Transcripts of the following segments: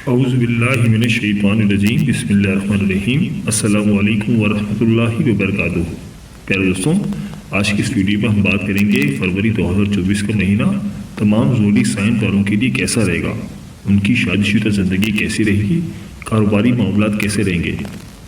اعوذ باللہ من الشیطان الرجیم، بسم اللہ الرحمن الرحیم۔ السلام علیکم ورحمۃ اللہ وبرکاتہ۔ پیارے دوستوں، آج کی اس ویڈیو میں ہم بات کریں گے فروری 2024 کا مہینہ تمام زوڈی سائن داروں کے لیے کیسا رہے گا، ان کی شادی شدہ زندگی کیسی رہے گی، کاروباری معاملات کیسے رہیں گے،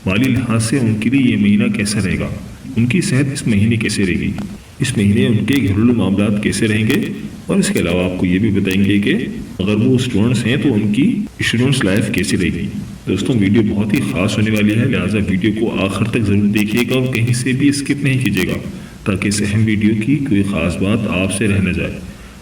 مالی لحاظ سے ان کے لیے یہ مہینہ کیسا رہے گا، ان کی صحت اس مہینے کیسے رہے گی، اس مہینے ان کے گھریلو معاملات کیسے رہیں گے، اور اس کے علاوہ آپ کو یہ بھی بتائیں گے کہ اگر وہ اسٹوڈنٹس ہیں تو ان کی اسٹوڈنٹس لائف کیسی رہے گی۔ دوستوں، ویڈیو بہت ہی خاص ہونے والی ہے، لہٰذا ویڈیو کو آخر تک ضرور دیکھیے گا اور کہیں سے بھی اسکپ نہیں کیجیے گا تاکہ اس اہم ویڈیو کی کوئی خاص بات آپ سے رہ نہ جائے۔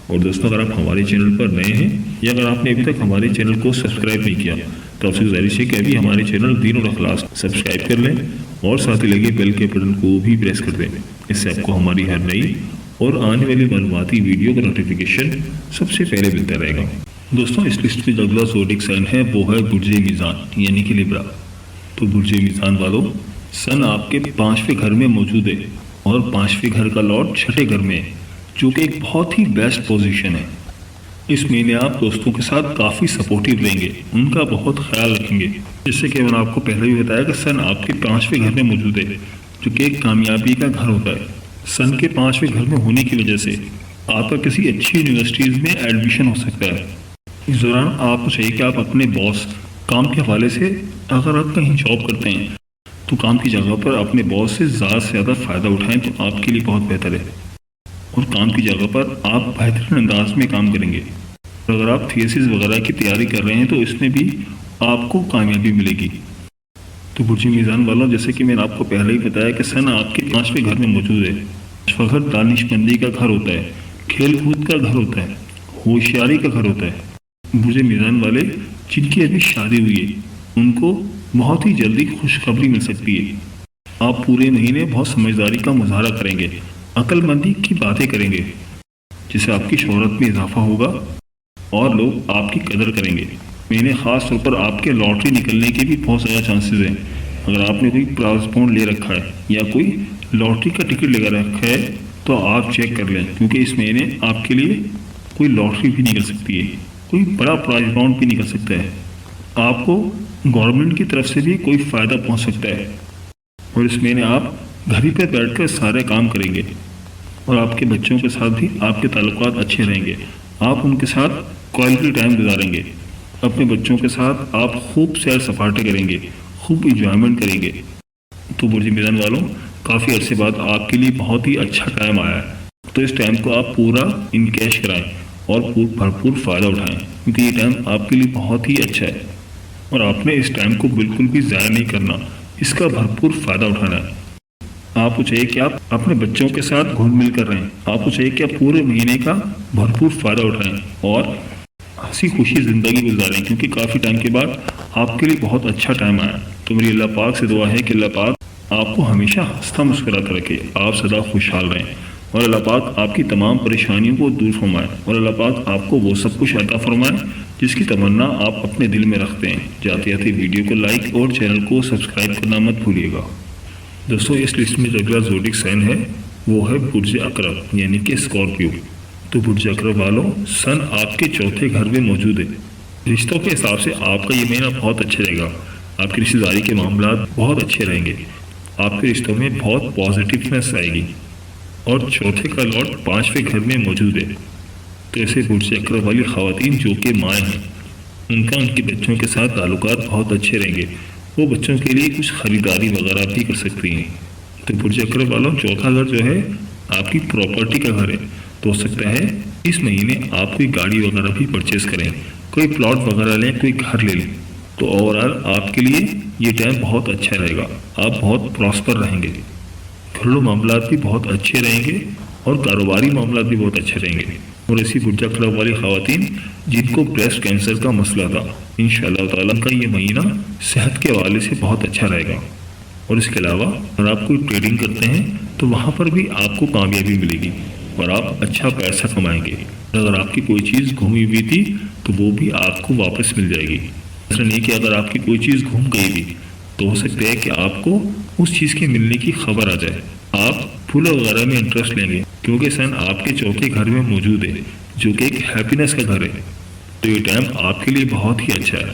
اور دوستوں، اگر آپ ہمارے چینل پر نئے ہیں یا اگر آپ نے ابھی تک ہمارے چینل کو سبسکرائب نہیں کیا تو آپ سے گزارش ہے کہ ابھی ہمارے چینل دین اور اخلاص سبسکرائب کر لیں اور ساتھ ہی لگے بیل کے بٹن کو بھی پریس کر دیں۔ اس سے آپ کو ہماری ہر نئی اور آنے والی معلوماتی ویڈیو کا نوٹیفیکیشن سب سے پہلے ملتا رہے گا۔ دوستوں، اس لسٹ میں جو اگلا زوڈک سائن ہے وہ ہے برج میزان یعنی کہ لیبرا۔ تو برج میزان والوں، سن آپ کے 5ویں گھر میں موجود ہے اور 5ویں گھر کا لارڈ 6ٹھے گھر میں ہے، جو کہ ایک بہت ہی بیسٹ پوزیشن ہے۔ اس مہینے آپ دوستوں کے ساتھ کافی سپورٹیو رہیں گے، ان کا بہت خیال رکھیں گے، جس سے کہ میں نے آپ کو پہلے بھی بتایا کہ سن آپ کے 5ویں گھر میں موجود ہے، جو کہ ایک کامیابی کا گھر ہوتا ہے۔ سن کے 5ویں گھر میں ہونے کی وجہ سے آپ کا کسی اچھی یونیورسٹیز میں ایڈمیشن ہو سکتا ہے۔ اس دوران آپ کو چاہیے کہ آپ اپنے باس کام کے حوالے سے، اگر آپ کہیں جاب کرتے ہیں تو کام کی جگہ پر اپنے باس سے زیادہ فائدہ اٹھائیں تو آپ کے لیے بہت بہتر ہے، اور کام کی جگہ پر آپ بہترین انداز میں کام کریں گے۔ اگر آپ تھیسس وغیرہ کی تیاری کر رہے ہیں تو اس میں بھی آپ کو کامیابی ملے گی۔ تو برج میزان والوں، جیسے کہ میں نے آپ کو پہلے ہی بتایا کہ سن آپ کے 5ویں گھر میں موجود ہے۔ 5واں گھر دانش مندی کا گھر ہوتا ہے، کھیل کود کا گھر ہوتا ہے، ہوشیاری کا گھر ہوتا ہے۔ برج میزان والے جن کی ابھی شادی ہوئی ہے ان کو بہت ہی جلدی خوشخبری مل سکتی ہے۔ آپ پورے مہینے بہت سمجھداری کا مظاہرہ کریں گے، عقل مندی کی باتیں کریں گے، جس سے آپ کی شہرت میں اضافہ ہوگا اور لوگ آپ کی قدر کریں گے۔ مہینے خاص طور پر آپ کے لاٹری نکلنے کے بھی بہت زیادہ چانسز ہیں۔ اگر آپ نے کوئی پرائز بانڈ لے رکھا ہے یا کوئی لاٹری کا ٹکٹ لے کر رکھا ہے تو آپ چیک کر لیں، کیونکہ اس مہینے آپ کے لیے کوئی لاٹری بھی نکل سکتی ہے، کوئی بڑا پرائز بانڈ بھی نکل سکتا ہے، آپ کو گورنمنٹ کی طرف سے بھی کوئی فائدہ پہنچ سکتا ہے، اور اس مہینے آپ گھر ہی پہ بیٹھ کر سارے کام کریں گے، اور آپ کے بچوں کے ساتھ بھی آپ کے تعلقات اچھے رہیں گے۔ آپ ان کے ساتھ کوالٹی ٹائم گزاریں گے، اپنے بچوں کے ساتھ آپ خوب سیر سپاٹے کریں گے، خوب انجوائمنٹ کریں گے۔ تو برج میزان والوں، کافی عرصے بعد آپ کے لیے بہت ہی اچھا ٹائم آیا ہے، تو اس ٹائم کو آپ پورا ان کیش کرائیں اور بھرپور فائدہ اٹھائیں، کیونکہ یہ ٹائم آپ کے لیے بہت ہی اچھا ہے اور آپ نے اس ٹائم کو بالکل بھی ضائع نہیں کرنا، اس کا بھرپور فائدہ اٹھانا ہے۔ آپ کو چاہیے کہ آپ اپنے بچوں کے ساتھ گھل مل کر رہیں، آپ کو چاہیے کہ آپ پورے مہینے کا بھرپور فائدہ اٹھائیں اور ہنسی خوشی زندگی گزاریں، کیونکہ کافی ٹائم کے بعد آپ کے لیے بہت اچھا ٹائم آیا۔ تو میری اللہ پاک سے دعا ہے کہ اللہ پاک آپ کو ہمیشہ ہنستا مسکراتا رکھے، آپ سدا خوشحال رہیں، اور اللہ پاک آپ کی تمام پریشانیوں کو دور فرمائے، اور اللہ پاک آپ کو وہ سب کچھ عطا فرمائے جس کی تمنا آپ اپنے دل میں رکھتے ہیں۔ جاتے جاتے ویڈیو کو لائک اور چینل کو سبسکرائب کرنا مت بھولیے گا۔ دوستوں، اس لسٹ میں جو اگلا زوڈک سائن ہے وہ ہے برج عقرب یعنی کہ اسکارپیو۔ تو برج عقرب والوں، سن آپ کے 4تھے گھر میں موجود ہے۔ رشتوں کے حساب سے آپ کا یہ مہینہ بہت اچھا رہے گا، آپ کی رشتہ داری کے معاملات بہت اچھے رہیں گے، آپ کے رشتوں میں بہت پازیٹیونیس آئے گی، اور 4تھے کا لارڈ 5ویں گھر میں موجود ہے۔ تو ایسے برج عقرب والی خواتین جو کہ مائیں ہیں، ان کے بچوں کے ساتھ تعلقات بہت اچھے رہیں گے، وہ بچوں کے لیے کچھ خریداری وغیرہ بھی کر سکتی ہیں۔ تو برج عقرب والوں، 4تھا گھر جو ہے آپ کی پراپرٹی کا گھر ہے، تو ہو سکتا ہے اس مہینے آپ کوئی گاڑی وغیرہ بھی پرچیز کریں، کوئی پلاٹ وغیرہ لیں، کوئی گھر لے لیں۔ تو اوورآل آپ کے لیے یہ ٹائم بہت اچھا رہے گا، آپ بہت پراسپر رہیں گے، گھریلو معاملات بھی بہت اچھے رہیں گے اور کاروباری معاملات بھی بہت اچھے رہیں گے۔ اور اسی برج عقرب والی خواتین جن کو بریسٹ کینسر کا مسئلہ تھا، انشاءاللہ تعالیٰ کا یہ مہینہ صحت کے حوالے سے بہت اچھا رہے گا۔ اور اس کے علاوہ اگر آپ کوئی ٹریڈنگ کرتے ہیں تو وہاں پر بھی آپ کو کامیابی ملے گی اور آپ اچھا پیسہ کمائیں گے۔ اگر آپ کی کوئی چیز گھومی ہوئی تھی تو وہ بھی آپ کو واپس مل جائے گی۔ ایسا نہیں کہ اگر آپ کی کوئی چیز گھوم گئی بھی تو ہو سکتا ہے کہ آپ کو اس چیز کے ملنے کی خبر آ جائے، آپ پھول وغیرہ میں انٹرسٹ لیں گے، کیونکہ سن آپ کے 4تھے گھر میں موجود ہے جو کہ ایک ہیپینس کا گھر ہے۔ تو یہ ٹائم آپ کے لیے بہت ہی اچھا ہے۔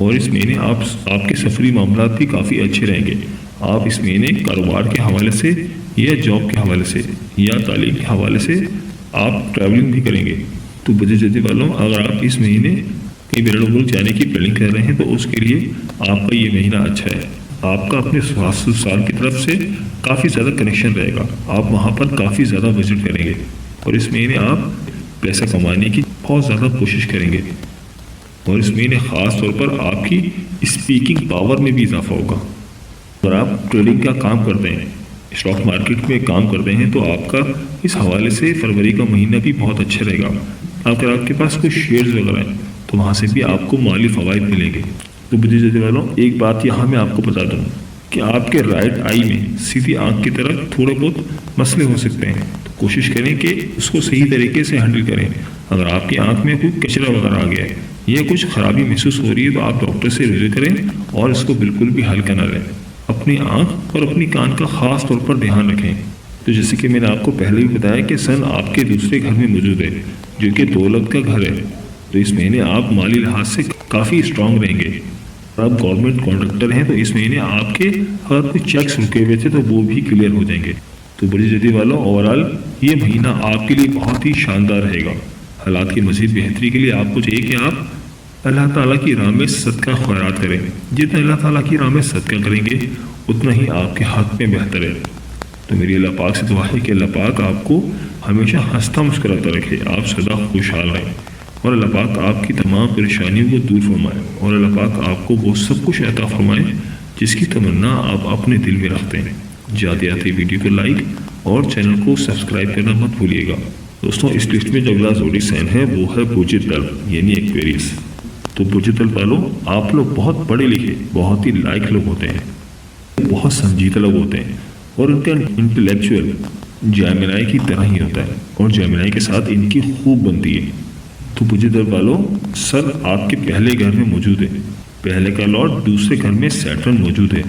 اور اس مہینے آپ کے سفری معاملات بھی کافی اچھے رہیں گے۔ آپ اس مہینے کاروبار کے حوالے سے یا جاب کے حوالے سے یا تعلیم کے حوالے سے آپ ٹریولنگ بھی کریں گے۔ تو بجے جدی والوں، اگر آپ اس مہینے کہیں بیرون ملک جانے کی پلاننگ کر رہے ہیں تو اس کے لیے آپ کا یہ مہینہ اچھا ہے۔ آپ کا اپنے سسرال کی طرف سے کافی زیادہ کنیکشن رہے گا، آپ وہاں پر کافی زیادہ وزٹ کریں گے اور اس مہینے آپ پیسہ کمانے کی بہت زیادہ کوشش کریں گے، اور اس مہینے خاص طور پر آپ کی اسپیکنگ پاور میں بھی اضافہ ہوگا۔ اگر آپ ٹریڈنگ کا کام کرتے ہیں، اسٹاک مارکیٹ میں کام کرتے ہیں، تو آپ کا اس حوالے سے فروری کا مہینہ بھی بہت اچھا رہے گا۔ اگر آپ کے پاس کوئی شیئرز وغیرہ ہیں تو وہاں سے بھی آپ کو مالی فوائد ملیں گے۔ تو بجے جانے والوں، ایک بات یہاں میں آپ کو بتا دوں کہ آپ کے رائٹ آئی میں سیدھی آنکھ کی طرف تھوڑے بہت مسئلے ہو سکتے ہیں، تو کوشش کریں کہ اس کو صحیح طریقے سے ہینڈل کریں۔ اگر آپ کی آنکھ میں کوئی کچرا وغیرہ آ گیا ہے یا کچھ خرابی محسوس ہو رہی ہے تو آپ ڈاکٹر سے رجوع کریں اور اس کو بالکل بھی ہلکا نہ لیں۔ اپنی آنکھ اور اپنی کان کا خاص طور پر دھیان رکھیں۔ تو جیسے کہ میں نے آپ کو پہلے بھی بتایا کہ سن آپ کے دوسرے گھر میں موجود ہے جو کہ دولت کا گھر ہے، تو اس مہینے آپ مالی لحاظ سے کافی اسٹرانگ رہیں گے۔ آپ گورنمنٹ کانٹریکٹر ہیں تو اس مہینے آپ کے اگر کوئی چیکس رکے ہوئے تھے تو وہ بھی کلیئر ہو جائیں گے۔ تو بڑی جدی والوں، اوورآل یہ مہینہ آپ کے لیے بہت ہی شاندار رہے گا۔ حالات کی مزید بہتری کے لیے آپ کو چاہیے کہ آپ اللہ تعالیٰ کی راہ میں صدقہ خیرات کریں۔ جتنا اللہ تعالیٰ کی راہ میں صدقہ کریں گے اتنا ہی آپ کے حق میں بہتر ہے۔ تو میری اللہ پاک سے دعا ہے کہ اللہ پاک آپ کو ہمیشہ ہنستا مسکراتا رکھے، آپ سدا خوشحال رہیں، اور اللہ پاک آپ کی تمام پریشانیوں کو دور فرمائے، اور اللہ پاک آپ کو وہ سب کچھ عطا فرمائے جس کی تمنا آپ اپنے دل میں رکھتے ہیں۔ جاتے آتے ویڈیو کو لائک اور چینل کو سبسکرائب کرنا مت بھولیے گا۔ دوستوں، اس لسٹ میں جو اگلا زوڈی سائن ہے وہ ہے بوجھتل یعنی ایکویریس۔ تو بوجھتل والوں، آپ لوگ بہت پڑھے لکھے، بہت ہی لائق لوگ ہوتے ہیں، بہت سنجیدہ لوگ ہوتے ہیں، اور ان کا انٹلیکچوئل جیمنائی کی طرح ہی ہوتا ہے، اور جیمنائی کے ساتھ ان کی خوب بنتی ہے۔ تو بوجھتل والوں، سر آپ کے پہلے گھر میں موجود ہے، پہلے کا لارڈ دوسرے گھر میں سیٹرن موجود ہے۔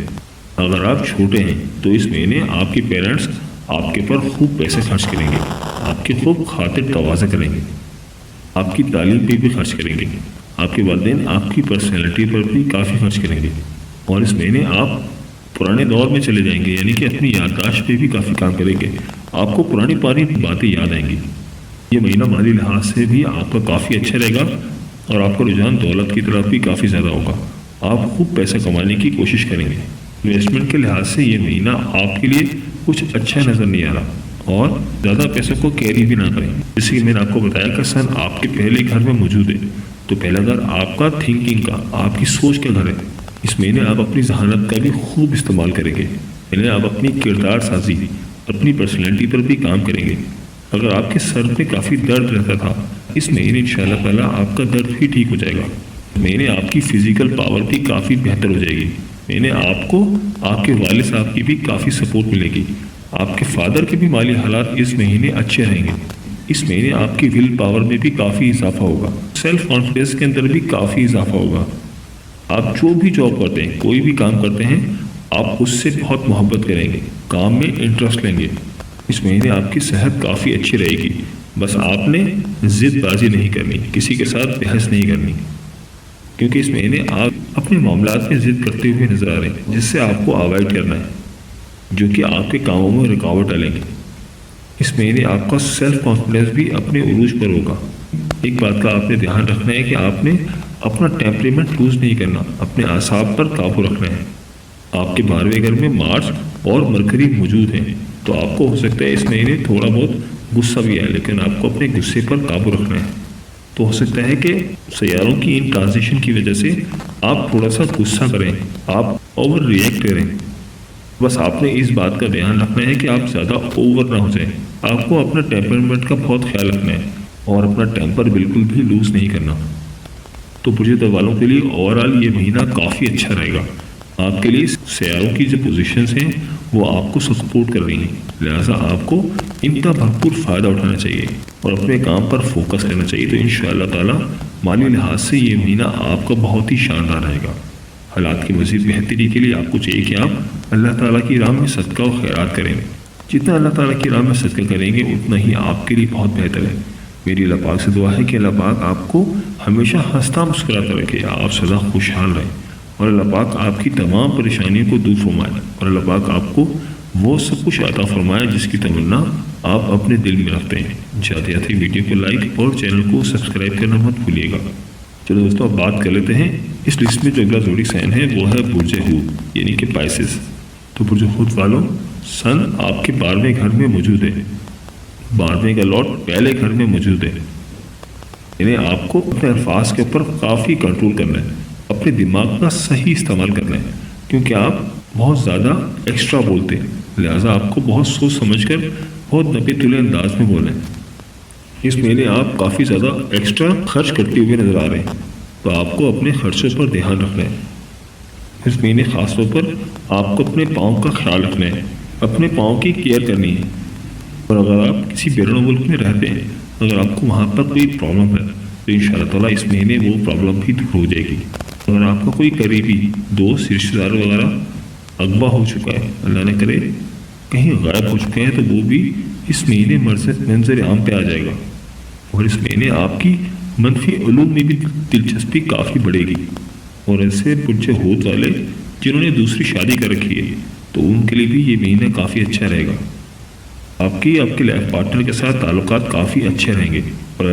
اگر آپ چھوٹے ہیں تو اس مہینے آپ کے پیرنٹس آپ کے پر خوب پیسے خرچ کریں گے، آپ کی خوب خاطر تواضع کریں گے، آپ کی تعلیم پہ بھی خرچ کریں گے، آپ کے والدین آپ کی پرسنالٹی پر بھی کافی خرچ کریں گے، اور اس مہینے آپ پرانے دور میں چلے جائیں گے، یعنی کہ اپنی یادداشت پہ بھی کافی کام کریں گے، آپ کو پرانی باتیں یاد آئیں گی۔ یہ مہینہ مالی لحاظ سے بھی آپ کا کافی اچھا رہے گا، اور آپ کا رجحان دولت کی طرف بھی کافی زیادہ ہوگا۔ آپ خوب پیسہ کمانے کی کوشش کریں گے۔ انویسٹمنٹ کے لحاظ سے یہ مہینہ آپ کے لیے کچھ اچھا نظر نہیں آ رہا، اور زیادہ پیسوں کو کیری بھی نہ کریں۔ جیسے کہ میں نے آپ کو بتایا کہ سن آپ کے پہلے گھر میں موجود ہے، تو پہلا گھر آپ کا تھنکنگ کا، آپ کی سوچ کا گھر ہے۔ اس مہینے آپ اپنی ذہانت کا بھی خوب استعمال کریں گے، یعنی آپ اپنی کردار سازی، اپنی پرسنالٹی پر بھی کام کریں گے۔ اگر آپ کے سر میں کافی درد رہتا تھا، اس مہینے انشاءاللہ تعالیٰ آپ کا درد بھی ٹھیک ہو جائے گا۔ مہینے آپ کی فزیکل پاور بھی کافی بہتر ہو جائے گی۔ مہینے آپ کو آپ کے والد صاحب کی بھی کافی سپورٹ ملے گی۔ آپ کے فادر کے بھی مالی حالات اس مہینے اچھے رہیں گے۔ اس مہینے آپ کی ول پاور میں بھی کافی اضافہ ہوگا، سیلف کانفیڈنس کے اندر بھی کافی اضافہ ہوگا۔ آپ جو بھی جاب کرتے ہیں، کوئی بھی کام کرتے ہیں، آپ اس سے بہت محبت کریں گے، کام میں انٹرسٹ لیں گے۔ اس مہینے آپ کی صحت کافی اچھی رہے گی، بس آپ نے ضد بازی نہیں کرنی، کسی کے ساتھ بحث نہیں کرنی، کیونکہ اس مہینے آپ اپنے معاملات میں ضد کرتے ہوئے نظر آ رہے ہیں، جس سے آپ کو اوائڈ کرنا ہے، جو کہ آپ کے کاموں میں رکاوٹ ڈالیں گے۔ اس مہینے آپ کا سیلف کانفیڈنس بھی اپنے عروج پر ہوگا۔ ایک بات کا آپ نے دھیان رکھنا ہے کہ آپ نے اپنا ٹیمپریمنٹ لوز نہیں کرنا، اپنے اعصاب پر قابو رکھنا ہے۔ آپ کے 12ویں گھر میں مارس اور مرکری موجود ہیں، تو آپ کو ہو سکتا ہے اس مہینے تھوڑا بہت غصہ بھی آئے، لیکن آپ کو اپنے غصے پر قابو رکھنا ہے۔ تو ہو سکتا ہے کہ سیاروں کی ان ٹرانزیشن کی وجہ سے آپ تھوڑا سا غصہ کریں، آپ اوور ری ایکٹ کریں۔ بس آپ نے اس بات کا دھیان رکھنا ہے کہ آپ زیادہ اوور نہ ہو جائیں۔ آپ کو اپنا ٹیمپرمنٹ کا بہت خیال رکھنا ہے، اور اپنا ٹیمپر بالکل بھی لوز نہیں کرنا۔ تو بوجھتل والوں کے لیے اوورآل یہ مہینہ کافی اچھا رہے گا۔ آپ کے لیے سیاروں کی جو پوزیشنز ہیں وہ آپ کو سپورٹ کر رہی ہیں، لہٰذا آپ کو ان کا بھرپور فائدہ اٹھانا چاہیے اور اپنے کام پر فوکس کرنا چاہیے۔ تو انشاءاللہ تعالیٰ مالی لحاظ سے یہ مہینہ آپ کا بہت ہی شاندار رہے گا۔ حالات کی مزید بہتری کے لیے آپ کو چاہیے کہ آپ اللہ تعالیٰ کی راہ میں صدقہ و خیرات کریں۔ جتنا اللہ تعالیٰ کی راہ میں صدقہ کریں گے اتنا ہی آپ کے لیے بہت بہتر ہے۔ میری اللہ پاک سے دعا ہے کہ اللہ پاک آپ کو ہمیشہ ہنستا مسکراتا رکھے، آپ سدا خوشحال رہیں، اور اللہ پاک آپ کی تمام پریشانیوں کو دور فرمائے، اور اللہ پاک آپ کو وہ سب کچھ عطا فرمائے جس کی تمنا آپ اپنے دل میں رکھتے ہیں۔ جاتے جاتے ویڈیو کو لائک اور چینل کو سبسکرائب کرنا مت بھولیے گا۔ چلو دوستوں اب بات کر لیتے ہیں اس لسٹ میں جو اگلا زوڈی سائن ہے وہ ہے برج ہود یعنی کہ پائسس۔ تو برج ہود والوں، سن آپ کے 12ویں گھر میں موجود ہے، 12ویں کا لارڈ پہلے گھر میں موجود ہے، یعنی آپ کو اپنے الفاظ کے اوپر کافی کنٹرول کرنا ہے، اپنے دماغ کا صحیح استعمال کرنا ہے، کیونکہ آپ بہت زیادہ ایکسٹرا بولتے ہیں، لہٰذا آپ کو بہت سوچ سمجھ کر بہت نپے تلے انداز میں بولیں۔ اس مہینے آپ کافی زیادہ ایکسٹرا خرچ کرتے ہوئے نظر آ رہے ہیں، تو آپ کو اپنے خرچوں پر دھیان رکھنا ہے۔ اس مہینے خاص طور پر آپ کو اپنے پاؤں کا خیال رکھنا ہے، اپنے پاؤں کی کیئر کرنی ہے، اور اگر آپ کسی بیرون ملک میں رہتے ہیں، اگر آپ کو وہاں پر کوئی پرابلم ہے تو انشاءاللہ تعالیٰ اس مہینے وہ پرابلم بھی دور ہو جائے گی۔ اگر آپ کا کوئی قریبی دوست، رشتہ دار وغیرہ اغوا ہو چکا ہے، اللہ نہ کرے کہیں غائب ہو چکے ہیں، تو وہ بھی اس مہینے منظر عام پہ آ جائے گا، اور اس مہینے آپ کی منفی علوم میں بھی دلچسپی کافی بڑھے گی۔ اور ایسے برج ہود والے جنہوں نے دوسری شادی کر رکھی ہے تو ان کے لیے بھی یہ مہینہ کافی اچھا رہے گا۔ آپ کے لائف پارٹنر کے ساتھ تعلقات کافی اچھے رہیں گے، اور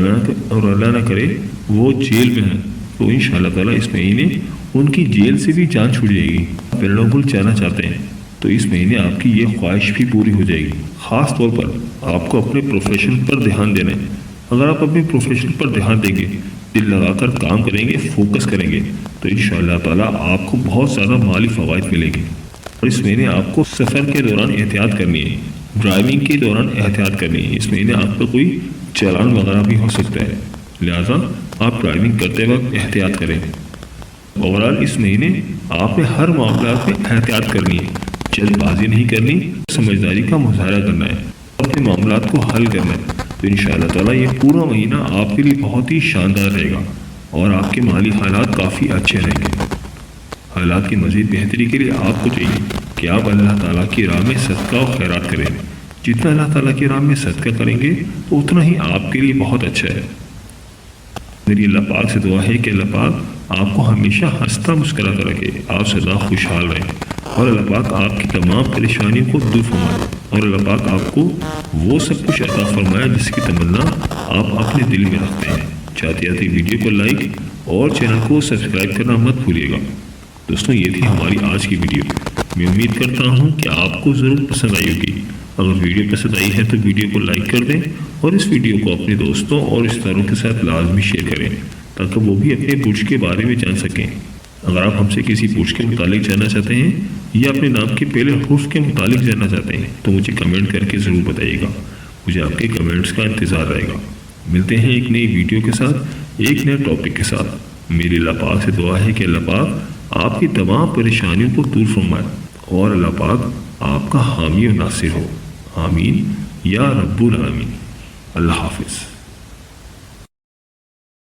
اللہ نہ کرے وہ جیل میں ہیں تو انشاءاللہ تعالیٰ اس مہینے ان کی جیل سے بھی جان چھوٹ جائے گی۔ بیرون ملک جانا چاہتے ہیں تو اس مہینے آپ کی یہ خواہش بھی پوری ہو جائے گی۔ خاص طور پر آپ کو اپنے پروفیشن پر دھیان دینا ہے۔ اگر آپ اپنے پروفیشن پر دھیان دیں گے، دل لگا کر کام کریں گے، فوکس کریں گے، تو انشاءاللہ تعالیٰ آپ کو بہت زیادہ مالی فوائد ملیں گے۔ اور اس مہینے آپ کو سفر کے دوران احتیاط کرنی ہے، ڈرائیونگ کے دوران احتیاط کرنی ہے۔ اس مہینے آپ کا کوئی چالان وغیرہ بھی ہو سکتا ہے، لہٰذا آپ ڈرائیونگ کرتے وقت احتیاط کریں۔ اوورال اس مہینے آپ نے ہر معاملات میں احتیاط کرنی ہے، جلد بازی نہیں کرنی، سمجھداری کا مظاہرہ کرنا ہے، اپنے معاملات کو حل کرنا ہے۔ تو انشاءاللہ تعالیٰ یہ پورا مہینہ آپ کے لیے بہت ہی شاندار رہے گا، اور آپ کے مالی حالات کافی اچھے رہیں گے۔ حالات کی مزید بہتری کے لیے آپ کو چاہیے کہ آپ اللہ تعالیٰ کی راہ میں صدقہ و خیرات کریں۔ جتنا اللہ تعالیٰ کی راہ میں صدقہ کریں گے تو اتنا ہی آپ کے لیے بہت اچھا ہے۔ میری اللہ پاک سے دعا ہے کہ اللہ پاک آپ کو ہمیشہ ہنستا مسکراتا رکھے، آپ سدا خوشحال رہیں، اور اللہ پاک آپ کی تمام پریشانیوں کو دور فرمائے، اور اللہ پاک آپ کو وہ سب کچھ عطا فرمائے جس کی تمنا آپ اپنے دل میں رکھتے ہیں۔ چاہتے جاتے ویڈیو کو لائک اور چینل کو سبسکرائب کرنا مت بھولیے گا۔ دوستوں یہ تھی ہماری آج کی ویڈیو، میں امید کرتا ہوں کہ آپ کو ضرور پسند آئی ہوگی۔ اگر ویڈیو پسند آئی ہے تو ویڈیو کو لائک کر دیں، اور اس ویڈیو کو اپنے دوستوں اور رشتہ داروں کے ساتھ لازمی شیئر کریں تاکہ وہ بھی اپنے برج کے بارے میں جان سکیں۔ اگر آپ ہم سے کسی برج کے متعلق جاننا چاہتے ہیں یا اپنے نام کے پہلے حرف کے متعلق جاننا چاہتے ہیں تو مجھے کمنٹ کر کے ضرور بتائیے گا، مجھے آپ کے کمنٹس کا انتظار رہے گا۔ ملتے ہیں ایک نئی ویڈیو کے ساتھ، ایک نئے ٹاپک کے ساتھ۔ میری اللہ پاک سے دعا ہے کہ اللہ پاک آپ کی تمام پریشانیوں کو دور فرمائے، اور اللہ پاک آپ کا حامی و ناصر ہو۔ آمین یا رب العالمین۔ اللہ حافظ۔